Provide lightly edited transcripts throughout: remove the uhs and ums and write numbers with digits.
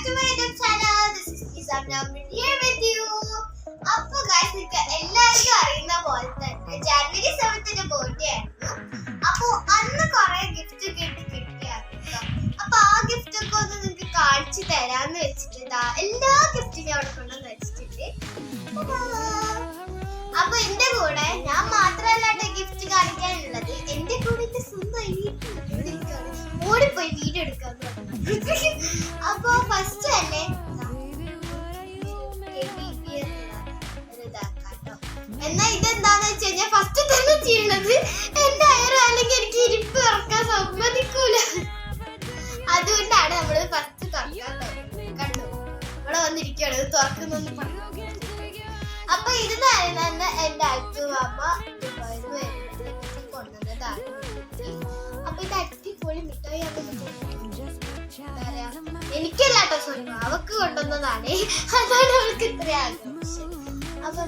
to my YouTube channel. This is Isam Namin here with you. അപ്പോൾ guys നിങ്ങൾക്ക് എല്ലാവർക്കും അറിയുന്ന പോലെ തന്നെ ജനുവരി 7th ബർത്ത്ഡേ ആയിരുന്നു. അപ്പോൾ അന്ന് കുറേ ഗിഫ്റ്റ് കിട്ടിയായിരുന്നു. അപ്പോൾ ആ ഗിഫ്റ്റ് ഒക്കെ ഒന്ന് നിങ്ങൾക്ക് കാണിച്ചു തരാമെന്ന് വെച്ചിട്ട് എല്ലാ ഗിഫ്റ്റും ഞാൻ അവിടെ കൊണ്ടുവന്ന് വെച്ചിട്ടുണ്ട്. അപ്പോൾ എൻ്റെ കൂടെ ഞാൻ മാത്രമല്ല ഗിഫ്റ്റ് കാണിക്കാനുള്ളത്, എൻ്റെ കൂടെ സ്വന്തം ഓടിപ്പോയി വീഡിയോ എടുക്കാൻ. അപ്പൊ ഫസ്റ്റ് തന്നെ എന്നാ ഇതെന്താന്ന് വെച്ച് കഴിഞ്ഞാൽ ഫസ്റ്റ് തന്നെ ചെയ്യുന്നത് എന്റെ അയറ് അല്ലെങ്കിൽ എനിക്ക് ഇരിപ്പ് ഇറക്കാൻ സമ്മതിക്കൂല. അതുകൊണ്ടാണ് നമ്മള് ഫസ്റ്റ് തുറക്കാൻ കണ്ടു ഇവിടെ വന്നിരിക്കുകയാണ്. ഇത് തുറക്കുന്നൊന്ന് പറഞ്ഞു. അപ്പൊ ഇത് തന്നെ എന്റെ അച്ഛമ്മ കൊണ്ടുവന്നതാണ്. അപ്പൊ ഇത് അടിപൊളി മിഠായി എനിക്കല്ലാട്ടോ, സോറി അവക്ക് കൊണ്ടുവന്നതാണ്. അതാണ് അവൾക്ക് ഇത്ര ആഗ്രഹം. അപ്പൊ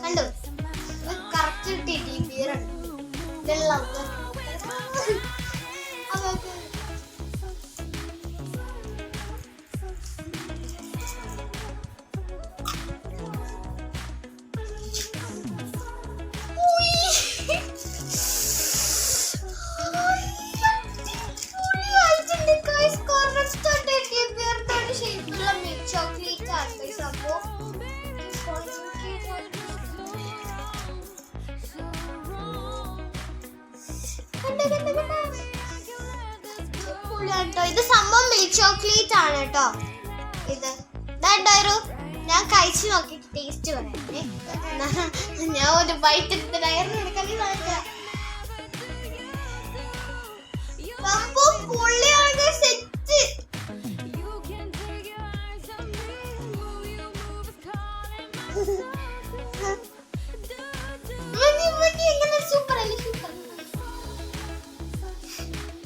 കണ്ടു കറക്റ്റ് ടെഡി ബിയർ ആണ്. ഇത് സംഭവം മിൽക്ക് ചോക്ലേറ്റ് ആണ് കേട്ടോ. ഇത് ഞാൻ കഴിച്ചു നോക്കിട്ട് ടേസ്റ്റ് പറയാനേ. ഞാൻ ഒരു ബൈറ്റ് എടുത്ത് ഡയറിന് എടുക്കാൻ സംഭവം പൊള്ളിയാണ്. സെറ്റ് സൂപ്പർ അല്ലേ, സൂപ്പർ.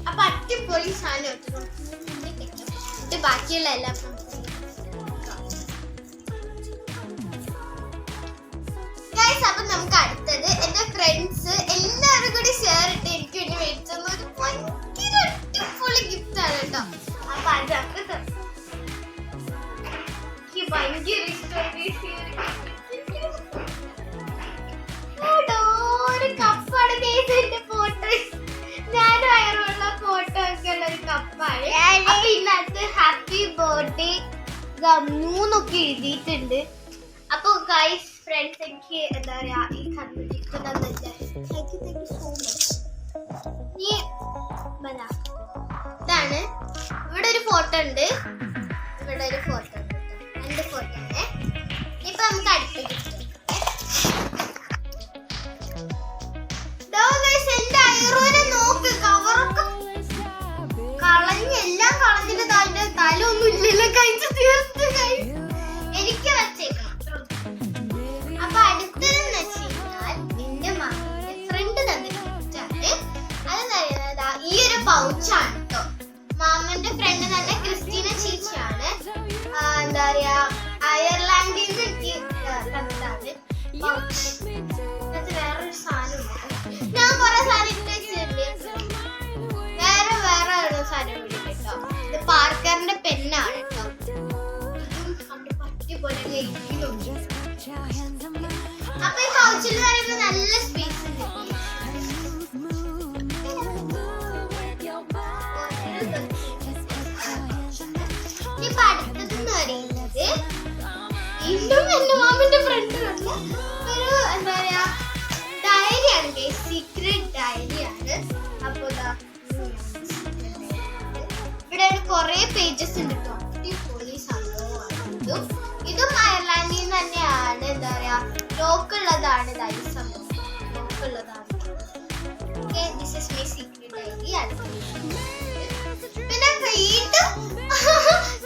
അപ്പൊ അടിപൊളി സാധനം ഇത് ബാക്കിയുള്ള എല്ലാം ഗൈസ്. അപ്പൊ നമുക്ക് അടുത്തത് എന്റെ ഫ്രണ്ട്സ് എല്ലാവരും കൂടി ഷെയർ ഇട്ട് എനിക്ക് വേണ്ടി മേടിച്ചെന്ന ഒരു ഭയങ്കര അടിപൊളി ഗിഫ്റ്റ് ആണ് കേട്ടോ. അപ്പൊ അതൊക്കെ എനിക്ക് ഭയങ്കര ഇഷ്ടമായി. ഒരു കപ്പാണ് ഗൈസ്, എന്റെ ഫോട്ടോ ഞാനും അയറുള്ള ഫോട്ടോ ഒക്കെ ഉള്ള ഒരു കപ്പാണ്. അപ്പൊ ഇതിനകത്ത് ഹാപ്പി ബർത്ത്ഡേ ഗമ്മൂന്നൊക്കെ എഴുതിയിട്ടുണ്ട്. അപ്പൊ ഗൈസ് ഫ്രണ്ട്സ് എനിക്ക് എന്താ പറയാ ഈ ഇതാണ് ഇവിടെ ഒരു ഫോട്ടോ ഉണ്ട്, ഇവിടെ ഒരു ഫോട്ടോ ഉണ്ട്, രണ്ട് ഫോട്ടോ ഉണ്ട്. ഇപ്പൊ നമുക്ക് അടുത്ത ഗിഫ്റ്റ് നോക്ക്. കവറൊക്കെ കളഞ്ഞെല്ലാം കളഞ്ഞിട്ട് താൻ്റെ തല ഒന്നും ഇല്ലല്ലോ, കഴിച്ച് തീർത്ത് എനിക്ക് വെച്ചേക്കണം. അപ്പൊ അടുത്തതെന്ന് വെച്ച് കഴിഞ്ഞാൽ എന്റെ മാമിന്റെ ഫ്രണ്ട് തന്നിട്ടാണ്. അതെന്താ ഈ ഒരു പൗച്ചാണ് കേട്ടോ. മാമന്റെ ഫ്രണ്ട് തന്നെ ക്രിസ്റ്റീന ചേച്ചിയാണ്. എന്താ പറയാ അയർലാൻഡിൽ നിന്ന് എനിക്ക് തന്നതാണ് പൗച്ച്. അത് വേറൊരു സാധനം ഞാൻ കുറെ സാധനം ഇട്ട് വെച്ചിട്ടുണ്ട്. വേറെ സാധനം കൂടി കേട്ടോ. ഇത് പാർക്കറിന്റെ പെന്നാണ് കേട്ടോ. അപ്പൊ ഈ പൗച്ചിൽ പറയുമ്പോ നല്ല സ്പേസ് ഉണ്ട്. ഇപ്പൊ അടുത്തതെന്ന് പറയുന്നത് വീണ്ടും എന്റെ മാമിന്റെ ഫ്രണ്ട് ഒരു എന്താ പറയാ ഡയറിയാണ്, സീക്രട്ട് ഡയറിയാണ്. അപ്പൊ ഇവിടെ കുറെ പേജസ് ഉണ്ട് കേട്ടോ. അടിപൊളി സംഭവമാണ്. ഇതും അയർലാൻഡിൽ നിന്ന് തന്നെയാണ്. എന്താ പറയാ ലോക്കുള്ളതാണ്. ലോക്കുള്ളതാണ്. This is my secret diary. പിന്നെ വീണ്ടും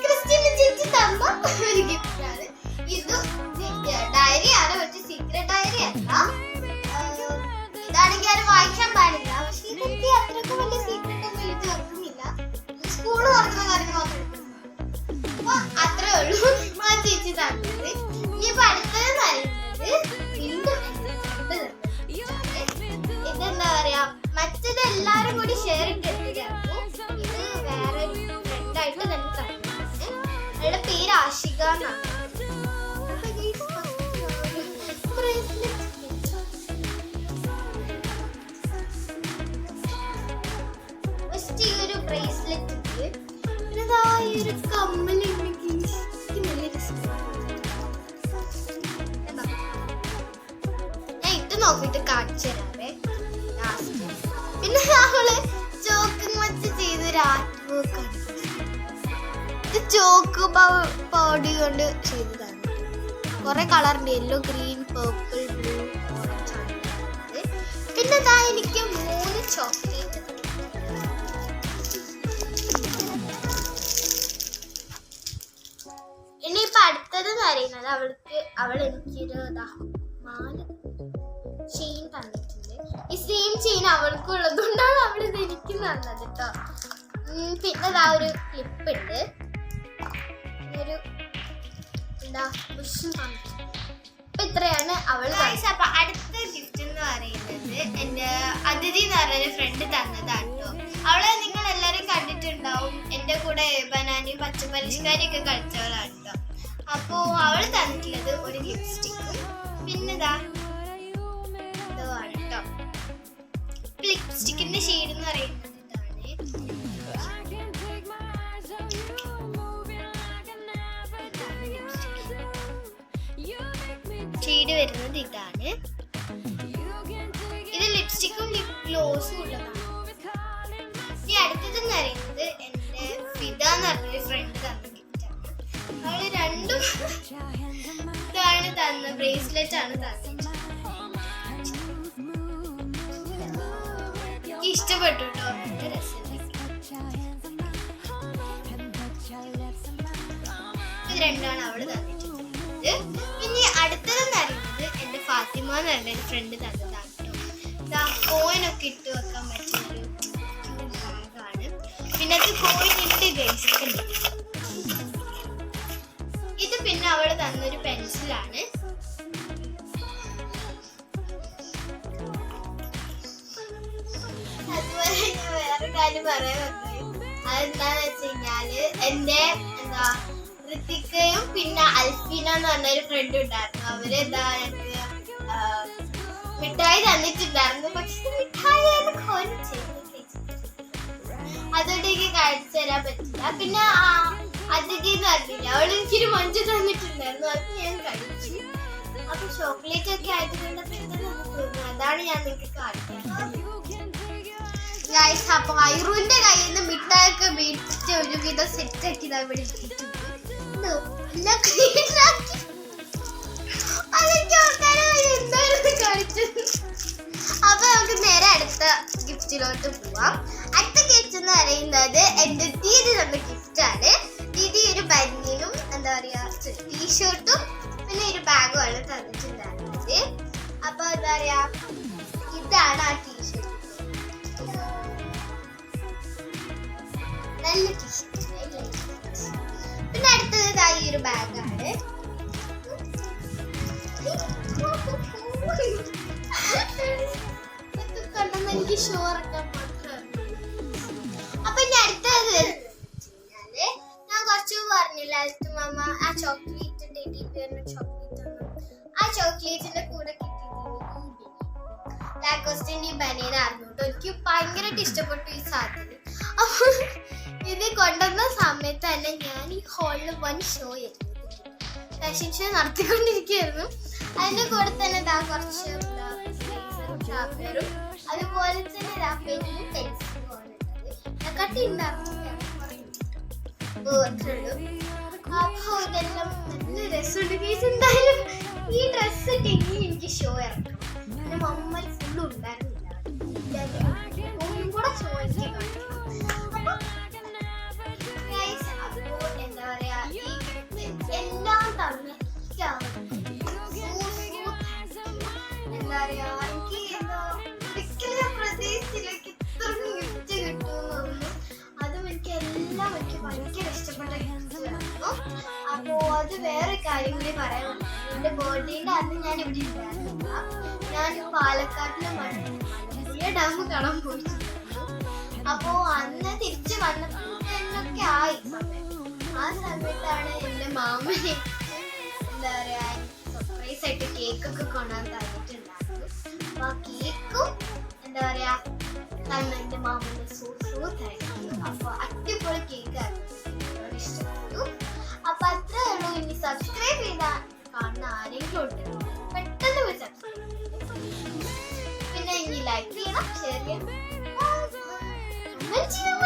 ക്രിസ്റ്റീന ചേച്ചി തന്ന ഒരു ഗിഫ്റ്റ് ആണ്. ഇതും ഡയറിയാണ്, പക്ഷെ സീക്രട്ട് ഡയറി അല്ല. ഇതാണെങ്കിൽ ആരും വായിക്കാൻ പാടില്ല. പക്ഷെ ഇതെനിക്ക് അത്രയ്ക്ക് വലിയ സീക്രട്ട് ഒന്നും എഴുതി വെക്കുന്നില്ല. സ്കൂള് തുറക്കുന്ന കാര്യങ്ങൾ മാത്രം അപ്പൊ അത്രേ ഉള്ളൂ ആ ചേച്ചി തന്നത്. ഇനിയിപ്പോ അടുത്തത് പറയുന്നത് വീണ്ടും ഇതെന്താ പറയാ മറ്റത് എല്ലാരും ആഷിക എന്നാണ്. ഫസ്റ്റ് ഈ ഒരു ബ്രേസ്ലെറ്റ്, പിന്നെ ഈ ഒരു കമ്മല് ഞാൻ ഇട്ട് നോക്കിയിട്ട് കാണിച്ചു തരാവേ. പിന്നെ നമ്മള് ചോക്കും വെച്ച് ചെയ്തൊരു ആർട്ട് വർക്കാണ്. ഇത് ചോക്ക് പൗഡർ കൊണ്ട് ചെയ്തതാണ്. കുറെ കളറുണ്ട്, yellow, green, purple, blue, orange ആണ്. പിന്നെ എനിക്ക് 3 ചോക്ലേറ്റ്. ഇനിയിപ്പൊ അടുത്തത് പറയുന്നത് അവൾ എനിക്കൊരു മാല ചെയിൻ തന്നിട്ടുണ്ട്. ഈ സെയിം ചെയിൻ അവൾക്കുള്ളത് കൊണ്ടാണ് അവളിത് എനിക്ക് തന്നത് കേട്ടോ. പിന്നെ ഒരു ക്ലിപ്പ് ഉണ്ട്, ഒരു ബുഷും തന്നിട്ടുണ്ട്. അപ്പൊ ഇത്രയാണ് അവൾ. അപ്പൊ അടുത്ത ഗിഫ്റ്റ് എന്ന് പറയുന്നത് എന്റെ അതിഥി എന്ന് പറഞ്ഞൊരു ഫ്രണ്ട് തന്നതാണ് കേട്ടോ. അവളെ നിങ്ങൾ എല്ലാരും കണ്ടിട്ടുണ്ടാവും, എന്റെ കൂടെ ബനാനയും പച്ചപ്പരിഷ്കാരിയൊക്കെ കളിച്ചവളാണ് കേട്ടോ. അപ്പോ അവള് തന്നിട്ടുള്ളത് ഒരു ലിപ്സ്റ്റിക്കും പിന്നെ ഇതാണ് കേട്ടോ. ലിപ്സ്റ്റിക്കിന്റെ ഷെയ്ഡ് എന്ന് പറയുന്നത് ഷെയ്ഡ് വരുന്നത് ഇതാണ്. ഇത് ലിപ്സ്റ്റിക്കും ലിപ് ഗ്ലോസും ഉള്ളതാണ്. ഈ അടുത്തതെന്ന് പറയുന്നത് എന്റെ ഫിദ എന്ന് പറഞ്ഞൊരു ഫ്രണ്ട് തന്ന ഗിഫ്റ്റാണ്. അവള് രണ്ടും ഇതാണ് തന്ന, ബ്രേസ്ലെറ്റ് ആണ് തന്നത്. എനിക്ക് ഇഷ്ടപ്പെട്ടു കേട്ടോ, നല്ല രസമുണ്ട്. ഇത് രണ്ടാണ് അവള് തന്നിട്ടുള്ളത്. ഇനി അടുത്തതെന്ന് പറയുന്നത് എന്റെ ഫാത്തിമ എന്ന് പറഞ്ഞ ഫ്രണ്ട് തന്നതാണ് കേട്ടോ. കോയിനൊക്കെ ഇട്ട് വെക്കാൻ പറ്റിയൊരു ബാഗാണ്. പിന്നെ അത് കോയിൻ ഇട്ട് ഗൈസ്. ഇത് പിന്നെ അവള് തന്നൊരു പെൻസിലാണ്. അതുപോലെ ഞാൻ വേറെ കാര്യം പറയാൻ വന്നത് അതെന്താന്ന് വെച്ച് കഴിഞ്ഞാല് എന്റെ ഋത്തിക്കയും പിന്നെ അൽഫീന എന്ന് പറഞ്ഞൊരു ഫ്രണ്ട് ഉണ്ടായിരുന്നു. അവര് മിഠായി തന്നിട്ടുണ്ടായിരുന്നു. പക്ഷെ മിഠായി അതുകൊണ്ട് എനിക്ക് കഴിച്ചു തരാൻ പറ്റില്ല. പിന്നെ അതിഥി എന്ന് പറഞ്ഞില്ല, അവള് എനിക്കൊരു മഞ്ച് തന്നിട്ടുണ്ടായിരുന്നു, അത് ഞാൻ കഴിച്ചു. അപ്പൊ ചോക്ലേറ്റ് ഒക്കെ ആയതുകൊണ്ട് പെട്ടെന്ന് തോന്നുന്നു, അതാണ് ഞാൻ നിങ്ങൾക്ക് കാണിക്കുന്നത്. അപ്പൊ ഐറുവിന്റെ കയ്യിൽ നിന്ന് മിഠായൊക്കെ മേടിച്ചിട്ട് ഒരുവിധം സെറ്റ് ആക്കി ഇവിടെ ഇട്ടിട്ടുണ്ട്. അപ്പൊ നമുക്ക് നേരെ അടുത്ത ഗിഫ്റ്റിലോട്ട് പോവാം. അടുത്ത ഗിഫ്റ്റ് എന്ന് പറയുന്നത് എന്റെ ദീദി തന്ന ഗിഫ്റ്റ് ആണ്. ദീദി ഒരു ബനിയനും ടീഷർട്ടും പിന്നെ ഒരു ബാഗും ആണ് തന്നിട്ടുണ്ടായിരുന്നത്. അപ്പൊ ഇതാണ് ആ ടീഷർട്ട്. നല്ല ടീഷർട്ട്. പിന്നെ അടുത്തത് ഈ ഒരു ബാഗാണ്. എനിക്ക് ഷോ ഇറക്കാൻ മാത്രമാണ്. അപ്പൊ ഇനി അടുത്തത് ഞാൻ കുറച്ച് പറഞ്ഞില്ല, മാമ ആ ചോക്ലേറ്റ് ആ ചോക്ലേറ്റിന്റെ കൂടെ ലാക്കോസ്റ്റിന്റെ ഈ ബനിയനായിരുന്നു കേട്ടോ. എനിക്ക് ഭയങ്കരമായിട്ട് ഇഷ്ടപ്പെട്ടു ഈ സാധനം. അപ്പൊ ഇത് കൊണ്ടുവന്ന സമയത്ത് തന്നെ ഞാൻ ഈ ഹോളിൽ 1 ഷോ ആയിരുന്നു, ഫാഷൻ ഷോ നടത്തിക്കൊണ്ടിരിക്കുകയായിരുന്നു. അതിന്റെ കൂടെ തന്നെ കുറച്ച് ഷാപ്പറും അതുപോലെ തന്നെ പെന്നും പെൻസിലും ആണ് കട്ടി ഉണ്ടായിരുന്നു. അപ്പൊ ഇതെല്ലാം നല്ല രസമുണ്ട്. എന്തായാലും ഈ ഡ്രസ്സ് ഇട്ടെങ്കിൽ എനിക്ക് ഷോ ഇറക്കണം. എന്റെ മമ്മൽ ഫുള്ളും ഉണ്ടായിരുന്നില്ല, ഒന്നും കൂടെ ഷോ എനിക്ക് കാണിക്കണം. അപ്പൊ എന്താ പറയാ, എല്ലാം തമ്മിൽ എന്താ പറയാ, എനിക്ക് പ്രതീക്ഷിച്ചിലേക്ക് ഇത്രയും ഗിഫ്റ്റ് കിട്ടുമെന്നൊന്നും. അതും എനിക്ക് ഭയങ്കര ഇഷ്ടപ്പെട്ട ഗിഫ്റ്റ് ആയിരുന്നു. അപ്പോ അത് വേറെ കാര്യം കൂടി പറയാൻ വന്നു. എന്റെ ബർത്ത്ഡേന്റെ അന്ന് ഞാൻ ഇവിടെ ഉണ്ടായിരുന്നില്ല. ഞാൻ പാലക്കാട്ടിലെ മലമ്പുഴ ഡാം കാണാൻ പോയിട്ടുണ്ടായിരുന്നു. അപ്പോ അന്ന് തിരിച്ചു വന്നപ്പോഴൊക്കെ ആയി സമയം. ആ സമയത്താണ് എന്റെ മാമനെ എന്താ പറയാ സർപ്രൈസ് ആയിട്ട് കേക്കൊക്കെ കൊണ്ടുവന്ന് തന്നിട്ടുണ്ടായിരുന്നു. അപ്പൊ ആ കേക്കും എന്താ പറയാ തന്നെ എന്റെ മാമന് സൂത്തായിരുന്നു. അപ്പൊ അടിപൊളി കേക്കായിരുന്നു, ഇഷ്ടപ്പെട്ടു. അപ്പൊ അത്രേ ഉള്ളൂ. ഇനി സബ്സ്ക്രൈബ് ചെയ്താൽ കാണുന്ന ആരെങ്കിലും ഉണ്ട് പെട്ടെന്ന് പോയി സബ്സ്ക്രൈബ് ചെയ്യും. പിന്നെ ഇനി ലൈക്ക് ചെയ്യണം, ഷെയർ ചെയ്യണം, കമന്റ് ചെയ്യണം.